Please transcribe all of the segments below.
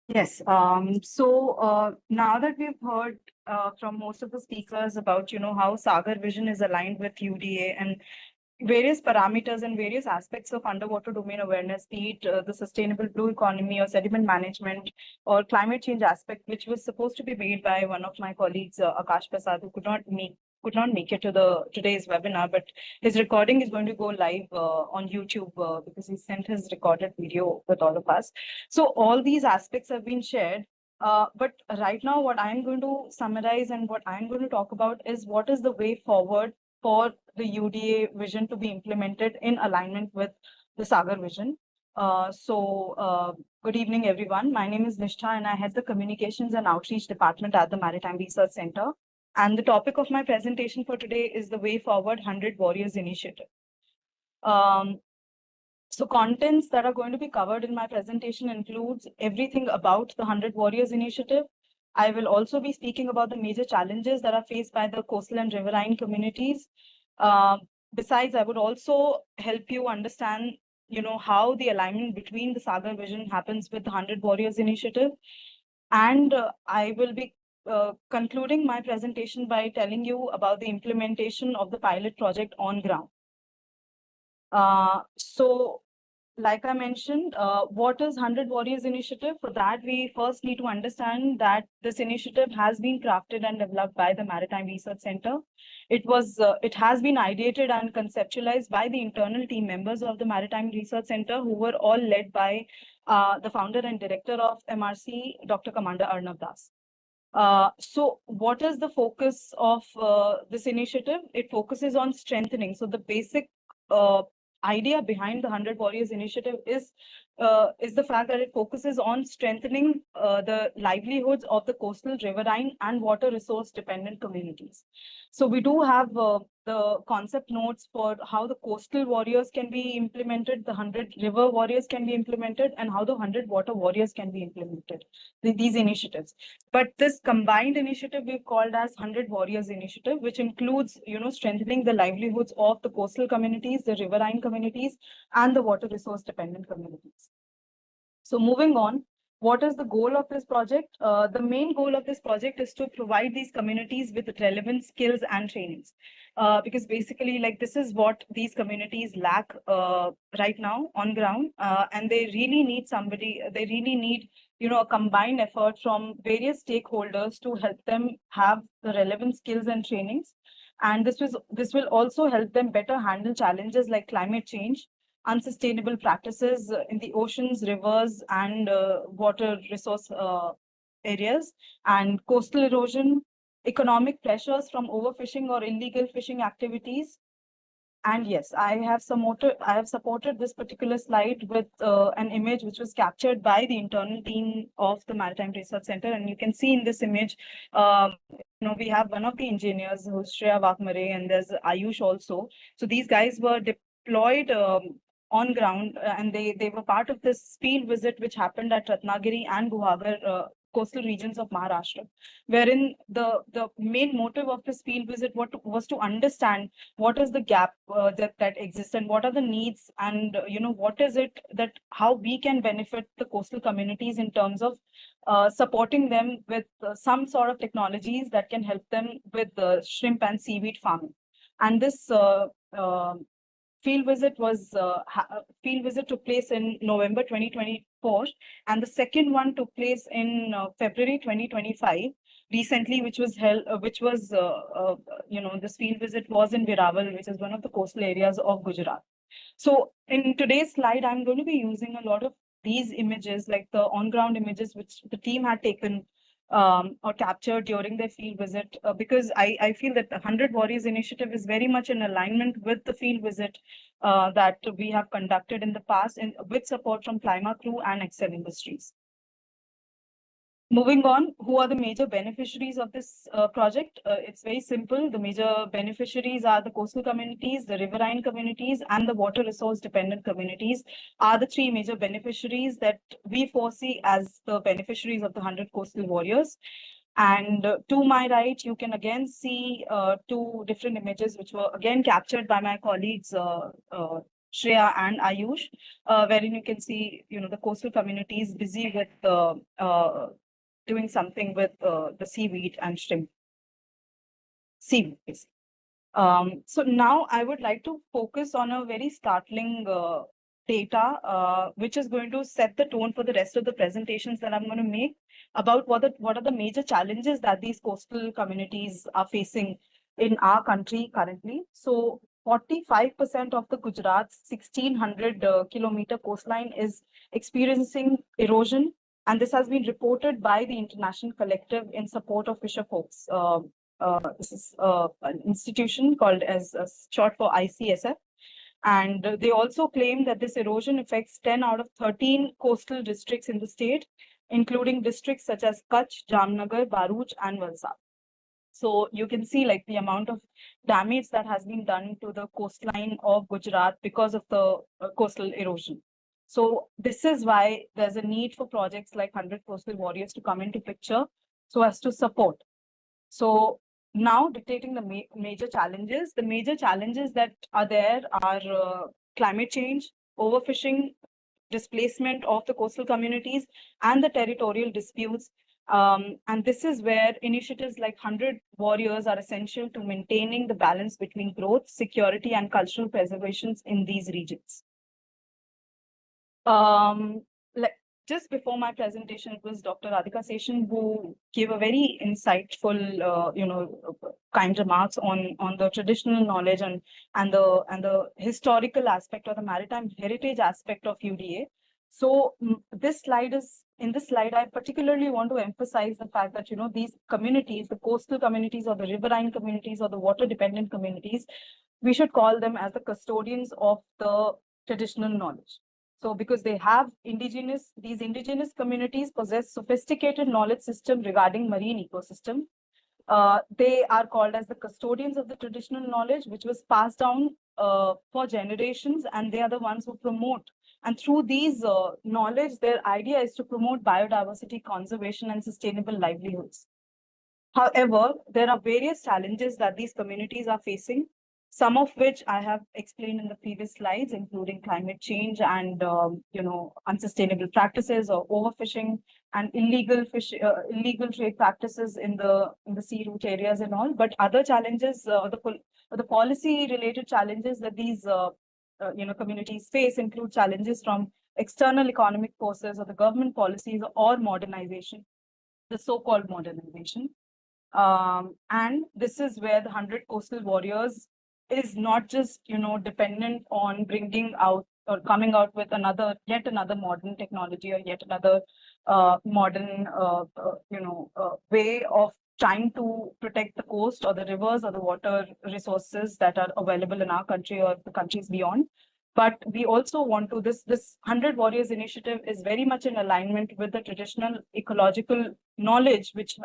Yes. Now that we've heard from most of the speakers about, how SAGAR vision is aligned with UDA and various parameters and various aspects of underwater domain awareness, be it the sustainable blue economy or sediment management or climate change aspect, which was supposed to be made by one of my colleagues, Akash Prasad, who could not make it to the today's webinar, but his recording is going to go live on YouTube because he sent his recorded video with all of us. So all these aspects have been shared. But right now, what I'm going to summarize and what I'm going to talk about is what is the way forward for the UDA vision to be implemented in alignment with the SAGAR vision. Good evening, everyone. My name is Nishtha, and I head the Communications and Outreach Department at the Maritime Research Center. And the topic of my presentation for today is the Way Forward 100 Warriors Initiative. So contents that are going to be covered in my presentation includes everything about the 100 Warriors Initiative. I will also be speaking about the major challenges that are faced by the coastal and riverine communities. Besides, I would also help you understand, how the alignment between the SAGAR vision happens with the 100 Warriors Initiative. And I will be concluding my presentation by telling you about the implementation of the pilot project on ground. Like I mentioned, what is 100 Warriors Initiative? For that, we first need to understand that this initiative has been crafted and developed by the Maritime Research Center. It has been ideated and conceptualized by the internal team members of the Maritime Research Center, who were all led by the founder and director of MRC, Dr. Commander Arnav Das. So what is the focus of this initiative? It focuses on strengthening. So the basic idea behind the 100 Warriors Initiative is the fact that it focuses on strengthening the livelihoods of the coastal, riverine, and water resource dependent communities. So we do have the concept notes for how the coastal warriors can be implemented, the 100 river warriors can be implemented, and how the 100 water warriors can be implemented, these initiatives. But this combined initiative we've called as 100 Warriors Initiative, which includes, strengthening the livelihoods of the coastal communities, the riverine communities, and the water resource dependent communities. So moving on, what is the goal of this project? The main goal of this project is to provide these communities with relevant skills and trainings. Because basically, like, this is what these communities lack right now on ground. And they really need a combined effort from various stakeholders to help them have the relevant skills and trainings. And this will also help them better handle challenges like climate change, unsustainable practices in the oceans, rivers, and water resource areas, and coastal erosion, economic pressures from overfishing or illegal fishing activities. And yes, I have supported this particular slide with an image which was captured by the internal team of the Maritime Research Center. And you can see in this image, we have one of the engineers, who's Shreya Vakmare, and there's Ayush also. So these guys were deployed on ground, and they were part of this field visit which happened at Ratnagiri and Guhagar coastal regions of Maharashtra, wherein the main motive of this field visit was to understand what is the gap that exists, and what are the needs, and what is it that how we can benefit the coastal communities in terms of supporting them with some sort of technologies that can help them with shrimp and seaweed farming. And this field visit took place in November 2024, and the second one took place in February 2025 recently, which was held this field visit was in Viraval, which is one of the coastal areas of Gujarat. So in today's slide, I'm going to be using a lot of these images, like the on-ground images which the team had taken or captured during their field visit, because I feel that the 100 Warriors Initiative is very much in alignment with the field visit that we have conducted in the past, and with support from Clima Crew and Excel Industries. Moving on, who are the major beneficiaries of this project? It's very simple. The major beneficiaries are the coastal communities, the riverine communities, and the water resource dependent communities are the three major beneficiaries that we foresee as the beneficiaries of the 100 Coastal Warriors. And to my right, you can again see two different images which were again captured by my colleagues, Shreya and Ayush, wherein you can see, the coastal communities busy with doing something with the seaweed and shrimp. Seaweed, basically. So now I would like to focus on a very startling data, which is going to set the tone for the rest of the presentations that I'm going to make about what are the major challenges that these coastal communities are facing in our country currently. So 45% of the Gujarat's 1600 kilometer coastline is experiencing erosion. And this has been reported by the International Collective in support of fisher folks. This is an institution called as short for ICSF. And they also claim that this erosion affects 10 out of 13 coastal districts in the state, including districts such as Kutch, Jamnagar, Bharuch, and Valsad. So you can see like the amount of damage that has been done to the coastline of Gujarat because of the coastal erosion. So this is why there's a need for projects like 100 Coastal Warriors to come into picture so as to support. So now dictating the major challenges that are there are climate change, overfishing, displacement of the coastal communities, and the territorial disputes. And this is where initiatives like 100 Warriors are essential to maintaining the balance between growth, security, and cultural preservations in these regions. Just before my presentation, it was Dr. Radhika Seshan who gave a very insightful, kind remarks on the traditional knowledge and the historical aspect or the maritime heritage aspect of UDA. So in this slide, I particularly want to emphasize the fact that, these communities, the coastal communities or the riverine communities or the water-dependent communities, we should call them as the custodians of the traditional knowledge. So because they have these indigenous communities possess sophisticated knowledge system regarding marine ecosystem. They are called as the custodians of the traditional knowledge, which was passed down for generations, and they are the ones who promote. And through these knowledge, their idea is to promote biodiversity conservation and sustainable livelihoods. However, there are various challenges that these communities are facing, some of which I have explained in the previous slides, including climate change and unsustainable practices or overfishing and illegal trade practices in the sea route areas and all. But other challenges, the policy related challenges that these communities face include challenges from external economic forces or the government policies or modernization, the so-called modernization. And this is where the 100 Coastal Warriors is not just, dependent on bringing out or coming out with yet another modern technology or yet another modern, way of trying to protect the coast or the rivers or the water resources that are available in our country or the countries beyond. But we also want to, this 100 Warriors initiative is very much in alignment with the traditional ecological knowledge, which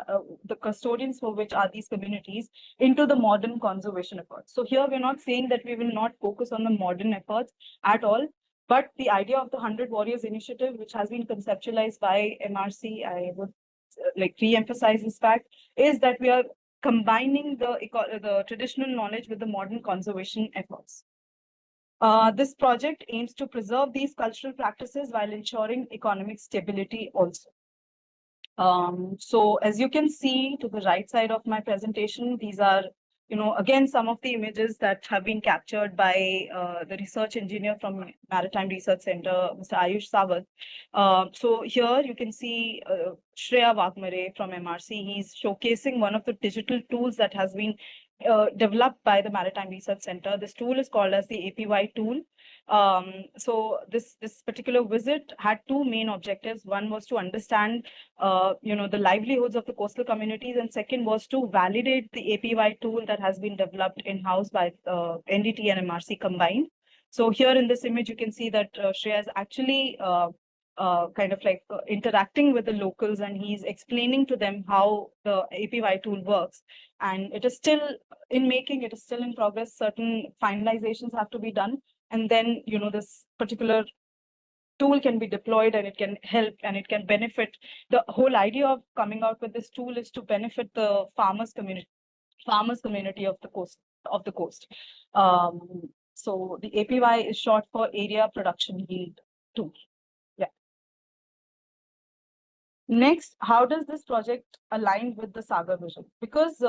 the custodians for which are these communities, into the modern conservation efforts. So here we're not saying that we will not focus on the modern efforts at all, but the idea of the 100 Warriors initiative, which has been conceptualized by MRC, I would re-emphasize this fact, is that we are combining the traditional knowledge with the modern conservation efforts. This project aims to preserve these cultural practices while ensuring economic stability also. So as you can see to the right side of my presentation, these are, again, some of the images that have been captured by the research engineer from Maritime Research Center, Mr. Ayush Sawant. So here you can see Shreya Wagmare from MRC. He's showcasing one of the digital tools that has been developed by the Maritime Research Center. This tool is called as the APY tool. So this particular visit had two main objectives. One was to understand, the livelihoods of the coastal communities, and second was to validate the APY tool that has been developed in-house by NDT and MRC combined. So here in this image, you can see that Shreya is actually interacting with the locals, and he's explaining to them how the APY tool works. And it is still in making, it is still in progress. Certain finalizations have to be done. And then, this particular tool can be deployed and it can help and it can benefit. The whole idea of coming out with this tool is to benefit the farmers community of the coast. So the APY is short for Area Production Yield Tool. Yeah. Next, how does this project align with the SAGAR vision? Because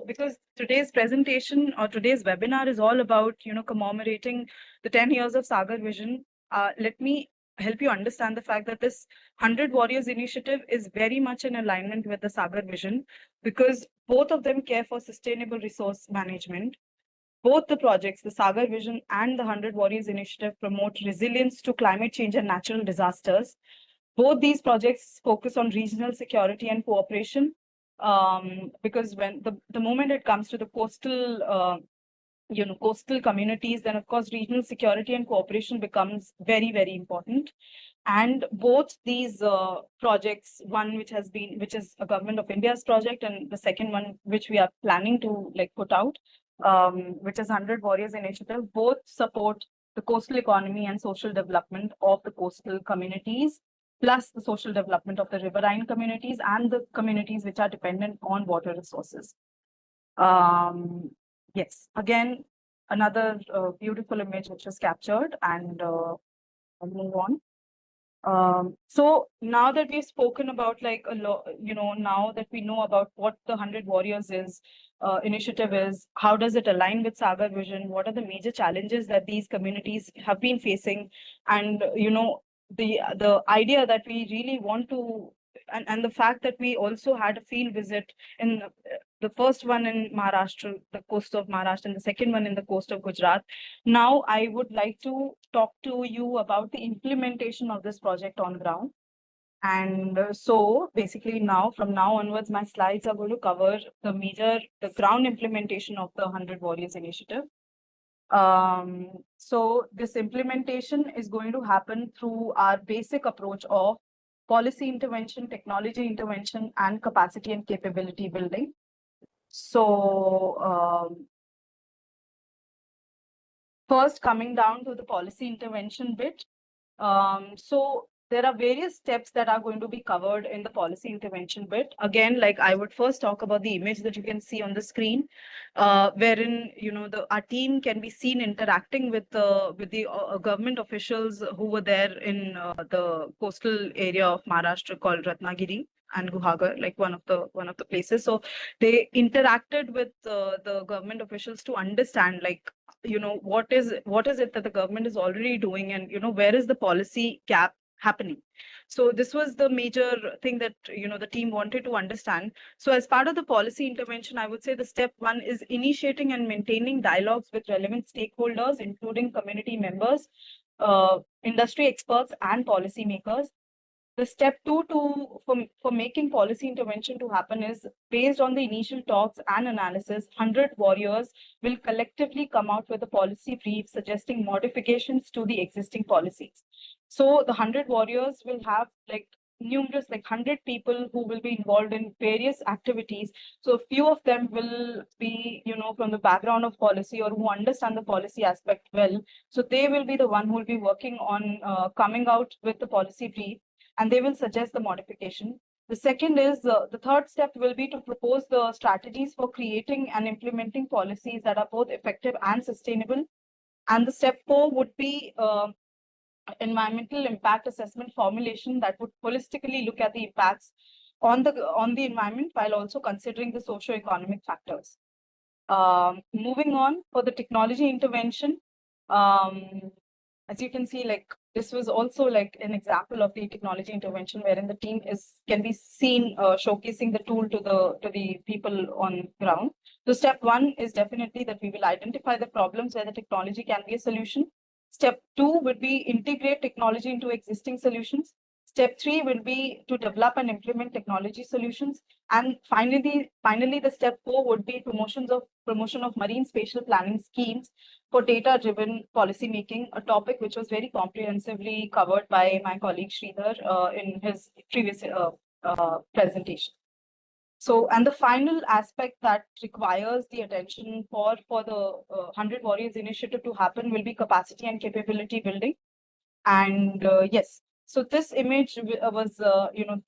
because today's presentation or today's webinar is all about commemorating the 10 years of SAGAR vision. Let me help you understand the fact that this 100 Warriors initiative is very much in alignment with the SAGAR vision, because both of them care for sustainable resource management. Both the projects, the SAGAR vision and the 100 Warriors initiative, promote resilience to climate change and natural disasters. Both these projects focus on regional security and cooperation, because when the moment it comes to the coastal coastal communities, then of course regional security and cooperation becomes very, very important. And both these projects, one which is a Government of India's project, and the second one which we are planning to put out, which is 100 Warriors Initiative, both support the coastal economy and social development of the coastal communities, plus the social development of the riverine communities and the communities which are dependent on water resources. Yes, again, another beautiful image which was captured, and I'll move on. So now that we've spoken about now that we know about what the 100 Warriors initiative is, how does it align with SAGAR vision, what are the major challenges that these communities have been facing, and the idea that we really want to, and the fact that we also had a field visit in the first one in Maharashtra, the coast of Maharashtra, and the second one in the coast of Gujarat. Now, I would like to talk to you about the implementation of this project on ground. And so basically now, from now onwards, my slides are going to cover the ground implementation of the 100 Warriors initiative. So this implementation is going to happen through our basic approach of policy intervention, technology intervention, and capacity and capability building. So first, coming down to the policy intervention bit. So there are various steps that are going to be covered in the policy intervention bit. Again, I would first talk about the image that you can see on the screen, wherein our team can be seen interacting with the government officials who were there in the coastal area of Maharashtra called Ratnagiri and Guhagar, one of the places. So they interacted with the government officials to understand what is it that the government is already doing, and where is the policy gap happening. So this was the major thing that the team wanted to understand. So as part of the policy intervention, I would say the step one is initiating and maintaining dialogues with relevant stakeholders, including community members, industry experts, and policymakers. The step two for making policy intervention to happen is, based on the initial talks and analysis, 100 Warriors will collectively come out with a policy brief suggesting modifications to the existing policies. So the 100 Warriors will have numerous 100 people who will be involved in various activities. So a few of them will be from the background of policy, or who understand the policy aspect well. So they will be the one who will be working on coming out with the policy brief, and they will suggest the modification. The second is, the third step will be to propose the strategies for creating and implementing policies that are both effective and sustainable. And the step four would be environmental impact assessment formulation that would holistically look at the impacts on the environment while also considering the socio-economic factors. Moving on, for the technology intervention, as you can see, this was also an example of the technology intervention, wherein the team can be seen showcasing the tool to the people on ground. So step one is definitely that we will identify the problems where the technology can be a solution. Step two would be integrate technology into existing solutions. Step three will be to develop and implement technology solutions. And finally, the step four would be promotion of marine spatial planning schemes for data-driven policymaking, a topic which was very comprehensively covered by my colleague Sridhar in his previous presentation. So, and the final aspect that requires the attention for the 100 Warriors initiative to happen will be capacity and capability building. And yes, so this image was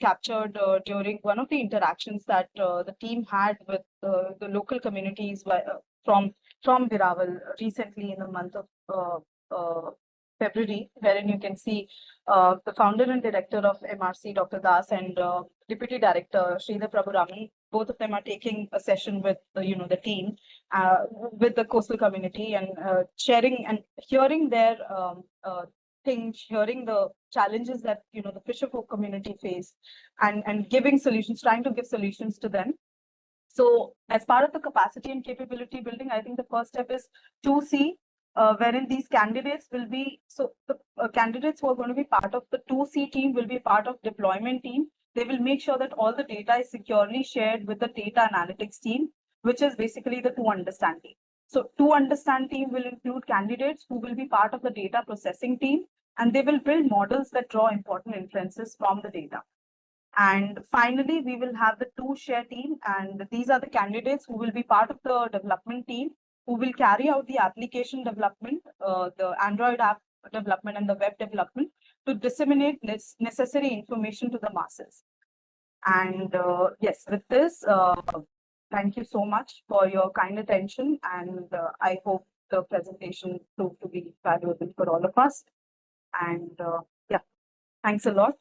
captured during one of the interactions that the team had with the local communities from from Viraval recently in the month of February, wherein you can see the founder and director of MRC, Dr. Das, and Deputy Director Sridhar Prabhuraman. Both of them are taking a session with the team, with the coastal community, and sharing and hearing their things, hearing the challenges that the fisherfolk community face, and giving solutions, trying to give solutions to them. So as part of the capacity and capability building, I think the first step is 2C, wherein these candidates will be, so the candidates who are going to be part of the 2C team will be part of deployment team. They will make sure that all the data is securely shared with the data analytics team, which is basically the 2Understand team. So 2Understand team will include candidates who will be part of the data processing team, and they will build models that draw important inferences from the data. And finally, we will have the 2Share team, and these are the candidates who will be part of the development team, who will carry out the application development, the Android app development and the web development to disseminate necessary information to the masses. And yes, with this, thank you so much for your kind attention, and I hope the presentation proved to be valuable for all of us. And yeah, thanks a lot.